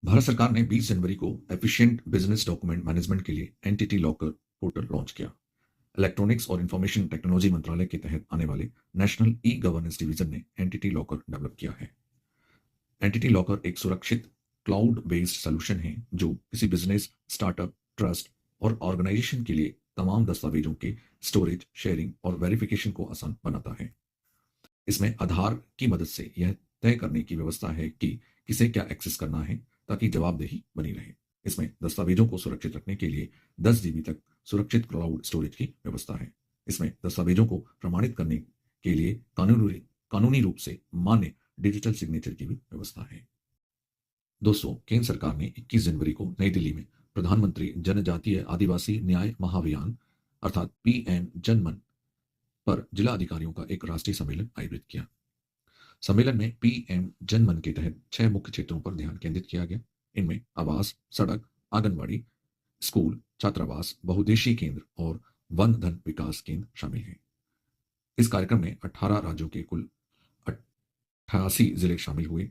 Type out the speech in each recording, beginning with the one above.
भारत सरकार ने 20 जनवरी को एफिशिएंट बिजनेस डॉक्यूमेंट मैनेजमेंट के लिए एंटिटी लॉकर पोर्टल लॉन्च किया। इलेक्ट्रॉनिक्स और इंफॉर्मेशन टेक्नोलॉजी मंत्रालय के तहत आने वाले नेशनल ई गवर्नेंस डिवीजन ने एंटिटी लॉकर डेवलप किया है। एंटिटी लॉकर एक सुरक्षित क्लाउड बेस्ड सोल्यूशन है जो किसी बिजनेस, स्टार्टअप, ट्रस्ट और ऑर्गेनाइजेशन के लिए तमाम दस्तावेजों के स्टोरेज, शेयरिंग और वेरिफिकेशन को आसान बनाता है। इसमें आधार की मदद से यह तय करने की व्यवस्था है कि किसे क्या एक्सेस करना है ताकि जवाबदेही बनी रहे। इसमें दस्तावेजों को सुरक्षित रखने के लिए 10 जीबी तक सुरक्षित क्लाउड स्टोरेज की व्यवस्था है। इसमें दस्तावेजों को प्रमाणित करने के लिए कानूनी रूप से मान्य डिजिटल सिग्नेचर की भी व्यवस्था है। दोस्तों, केंद्र सरकार ने 21 जनवरी को नई दिल्ली में प्रधानमंत्री जनजातीय आदिवासी न्याय महाअभियान अर्थात पीएम जनमन पर जिला अधिकारियों का एक राष्ट्रीय सम्मेलन आयोजित किया। सम्मेलन में पीएम जनमन के तहत 6 मुख्य क्षेत्रों पर ध्यान केंद्रित किया गया। इनमें आवास, सड़क, आंगनबाड़ी, स्कूल, छात्रावास, बहुउद्देशीय केंद्र और वन धन विकास केंद्र शामिल हैं। इस कार्यक्रम में 18 राज्यों के कुल 88 जिले शामिल हुए।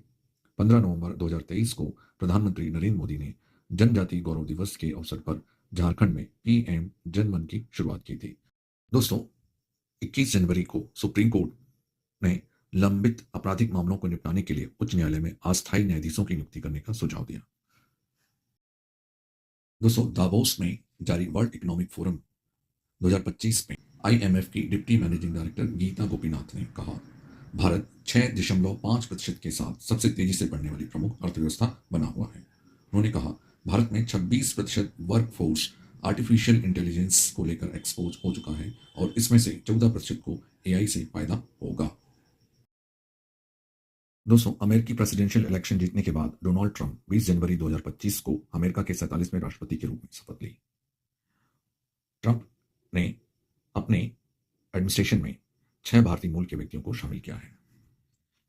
15 नवंबर 2023 को प्रधानमंत्री नरेंद्र मोदी ने जनजाति गौरव दिवस के अवसर पर झारखंड में पीएम जनमन की शुरुआत की थी। दोस्तों, 21 जनवरी को सुप्रीम कोर्ट ने लंबित आपराधिक मामलों को निपटाने के लिए उच्च न्यायालय में अस्थायी न्यायाधीशों की नियुक्ति करने का सुझाव दिया। दोस्तों, दावोस में जारी वर्ल्ड इकोनॉमिक फोरम 2025 में आईएमएफ की deputy managing director Gita Gopinath ने कहा, भारत 6.5% के साथ सबसे तेजी से बढ़ने वाली प्रमुख अर्थव्यवस्था बना हुआ है। उन्होंने कहा, भारत में 26% वर्कफोर्स आर्टिफिशियल इंटेलिजेंस को लेकर एक्सपोज हो चुका है और इसमें से 14% को एआई से फायदा होगा। दोस्तों, अमेरिकी प्रेसिडेंशियल इलेक्शन जीतने के बाद डोनाल्ड ट्रंप 20 जनवरी 2025 को अमेरिका के 47वें राष्ट्रपति के रूप में शपथ ली। ट्रंप ने अपने एडमिनिस्ट्रेशन में 6 भारतीय मूल के व्यक्तियों को शामिल किया है।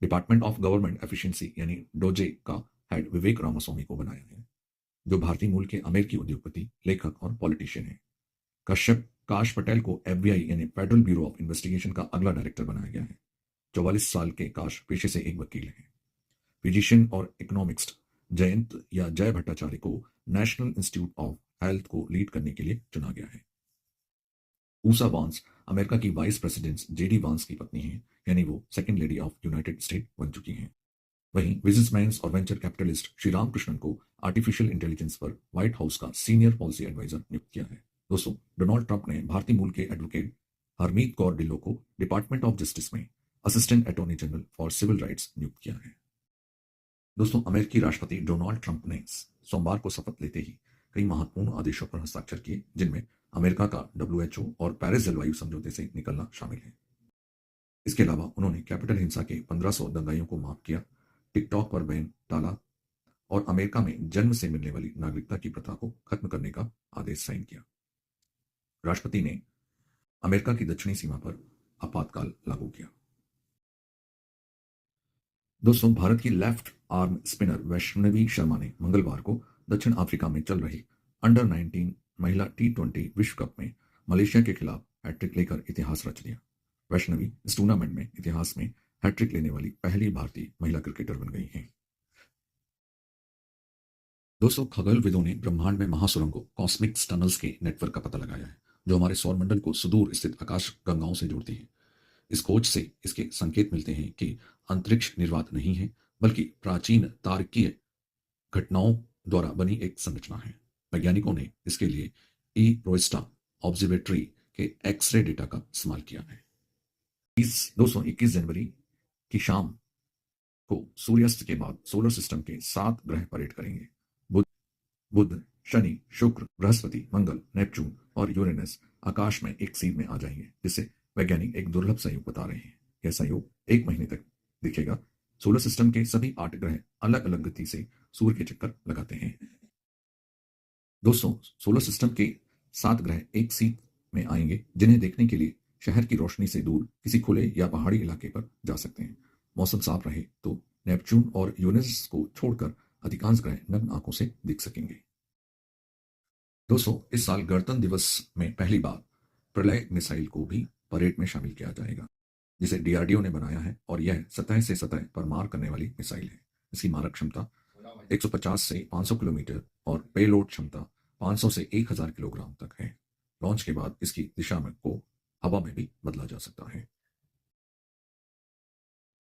डिपार्टमेंट ऑफ गवर्नमेंट एफिशिएंसी यानी डोजे का हेड विवेक रामास्वामी को बनाया है, जो भारतीय मूल के अमेरिकी उद्योगपति, लेखक और पॉलिटिशियन है। काश पटेल को एफबीआई यानी फेडरल ब्यूरो ऑफ इन्वेस्टिगेशन का अगला डायरेक्टर बनाया गया है। 44 साल के काश पेशे से एक वकील हैं। फिजिशियन और इकोनॉमिस्ट जयंत या जय भट्टाचार्य को नेशनल इंस्टीट्यूट ऑफ हेल्थ को लीड करने के लिए चुना गया है। ऊषा वांस अमेरिका की वाइस प्रेसिडेंट जेडी वांस की पत्नी हैं, यानी वो second lady of United state बन चुकी हैं। वहीं बिजनेसमैन और वेंचर कैपिटलिस्ट श्री रामकृष्णन को आर्टिफिशियल इंटेलिजेंस पर व्हाइट हाउस का सीनियर पॉलिसी एडवाइजर नियुक्त किया है। दोस्तों, डोनाल्ड ट्रंप ने भारतीय मूल के एडवोकेट हरमीत कौर ढिल्लों को डिपार्टमेंट ऑफ जस्टिस में assistant attorney general for civil rights नियुक्त किया है। दोस्तों, अमेरिकी राष्ट्रपति डोनाल्ड ट्रंप ने सोमवार को शपथ लेते ही कई महत्वपूर्ण आदेशों पर हस्ताक्षर किए, जिनमें अमेरिका का WHO और पेरिस जलवायु समझौते से निकलना शामिल है। इसके अलावा उन्होंने कैपिटल हिंसा के 1500 दंगाइयों को माफ किया, टिकटॉक पर बैन डाला और अमेरिका में जन्म से मिलने वाली नागरिकता की प्रथा को खत्म करने का आदेश साइन किया। राष्ट्रपति ने अमेरिका की दक्षिणी सीमा पर आपातकाल लागू किया। दोस्तों, भारत की left arm spinner Vaishnavi Sharma ने मंगलवार को दक्षिण अफ्रीका में चल रही अंडर 19 महिला T20 विश्व कप में मलेशिया के खिलाफ हैट्रिक लेकर इतिहास रच दिया। वैष्णवी इस टूर्नामेंट में इतिहास में हैट्रिक लेने वाली पहली भारतीय महिला क्रिकेटर बन गई हैं। दोस्तों, खगोलविदों ने ब्रह्मांड में महासुरंगों कॉस्मिक टनल्स के नेटवर्क का पता लगाया है, जो हमारे सौरमंडल को सुदूर स्थित आकाश गंगाओं से जोड़ती है। इस खोज से इसके संकेत मिलते हैं कि अंतरिक्ष निर्वात नहीं है, बल्कि प्राचीन तारकीय घटनाओं द्वारा बनी एक संरचना है। वैज्ञानिकों ने इसके लिए रोस्टा ऑब्जर्वेटरी के एक्सरे डेटा का इस्तेमाल किया है। 21 जनवरी की शाम को सूर्यास्त के बाद सोलर सिस्टम के 7 ग्रह परेड करेंगे। बुध, शनि, शुक्र, बृहस्पति, मंगल, नेपच्यून और यूरेनस आकाश में एक सीध में आ जाएंगे, जिससे वैज्ञानिक एक दुर्लभ संयोग बता रहे हैं। यह संयोग 1 महीने तक दिखेगा। सोलर सिस्टम के सभी 8 ग्रह अलग अलग गति से सूर्य के चक्कर लगाते हैं। दोस्तों, सोलर सिस्टम के 7 ग्रह एक सीध में आएंगे, जिन्हें देखने के लिए शहर की रोशनी से दूर किसी खुले या पहाड़ी इलाके पर जा सकते हैं। मौसम साफ रहे तो नेपच्यून और यूरेनस को छोड़कर अधिकांश ग्रह नग्न आंखों से दिख सकेंगे। दोस्तों, इस साल गणतंत्र दिवस में पहली बार प्रलय मिसाइल को भी परेड में शामिल किया जाएगा, जिसे DRDO ने बनाया है और यह सतह से सतह पर मार करने वाली मिसाइल है। इसकी मारक क्षमता 150 से 500 किलोमीटर और पेलोड क्षमता 500 से 1000 किलोग्राम तक है। लॉन्च के बाद इसकी दिशा में को हवा में भी बदला जा सकता है।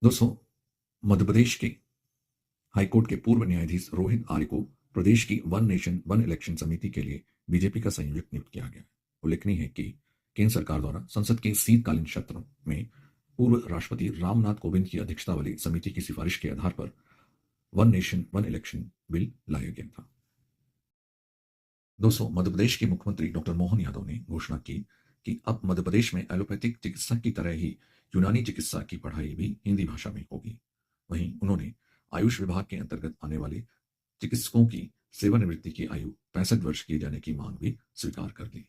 दोस्तों, मध्य प्रदेश के हाईकोर्ट के पूर्व न्यायाधीश रोहित आर्य को प्रदेश की वन नेशन वन इलेक्शन समिति के लिए बीजेपी का संयोजक नियुक्त किया गया। उल्लेखनीय है कि केंद्र सरकार द्वारा संसद के शीतकालीन सत्र में पूर्व राष्ट्रपति रामनाथ कोविंद की अध्यक्षता वाली समिति की सिफारिश के आधार पर one nation one election bill लाया गया था। दोस्तों, मध्य प्रदेश के मुख्यमंत्री डॉक्टर मोहन यादव ने घोषणा की कि अब मध्य प्रदेश में एलोपैथिक चिकित्सा की तरह ही यूनानी चिकित्सा की पढ़ाई भी हिंदी भाषा में होगी। वहीं उन्होंने आयुष विभाग के अंतर्गत आने वाले चिकित्सकों की सेवानिवृत्ति की आयु 65 वर्ष किए जाने की मांग भी स्वीकार कर ली।